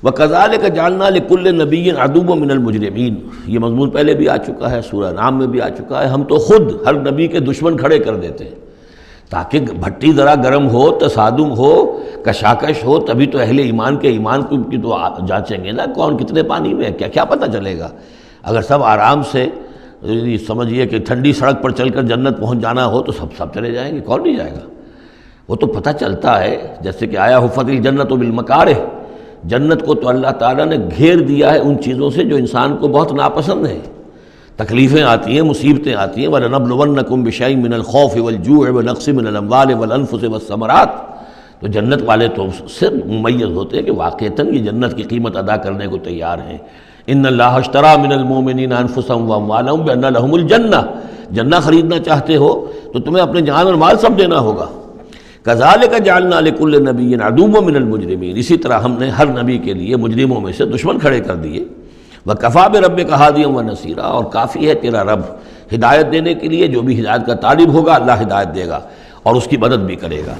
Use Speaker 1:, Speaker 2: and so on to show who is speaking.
Speaker 1: وَكَذَلِكَ جَعَلْنَا لِكُلِّ نَبِيٍّ عَدُوًّا مِّنَ الْمُجْرِمِينَ، یہ مضمون پہلے بھی آ چکا ہے، سورہ انعام میں بھی آ چکا ہے۔ ہم تو خود ہر نبی کے دشمن کھڑے کر دیتے ہیں تاکہ بھٹی ذرا گرم ہو، تصادم ہو، کشاکش ہو، تبھی تو اہل ایمان کے ایمان کی تو جانچیں گے نا، کون کتنے پانی میں ہے، کیا پتہ چلے گا۔ اگر سب آرام سے سمجھیے کہ ٹھنڈی سڑک پر چل کر جنت پہنچ جانا ہو تو سب چلے جائیں گے، کون نہیں جائے گا۔ وہ تو پتہ چلتا ہے، جیسے کہ آیا حفت الجنت بالمکارہ، جنت کو تو اللہ تعالیٰ نے گھیر دیا ہے ان چیزوں سے جو انسان کو بہت ناپسند ہیں۔ تکلیفیں آتی ہیں، مصیبتیں آتی ہیں، وَلَنَبْلُوَنَّكُمْ بِشَيْءٍ مِّنَ الْخَوْفِ وَالْجُوعِ وَنَقْصٍ مِّنَ الْأَمْوَالِ وَالْأَنفُسِ وَالثَّمَرَاتِ، تو جنت والے تو سے ممیز ہوتے ہیں کہ واقعتاً یہ جنت کی قیمت ادا کرنے کو تیار ہیں۔ ان اللہ اشترى من المؤمنین انفسهم واموالهم بان لهم الجنہ، جنہ خریدنا چاہتے ہو تو تمہیں اپنے جان اور مال سب دینا ہوگا۔ کذالک جعلنا لکل نبی عدوا من المجرمین، اسی طرح ہم نے ہر نبی کے لیے مجرموں میں سے دشمن کھڑے کر دیے۔ وکفیٰ بربک ہادیا ونصیرا، اور کافی ہے تیرا رب ہدایت دینے کے لیے، جو بھی ہدایت کا طالب ہوگا اللہ ہدایت دے گا اور اس کی مدد بھی کرے گا۔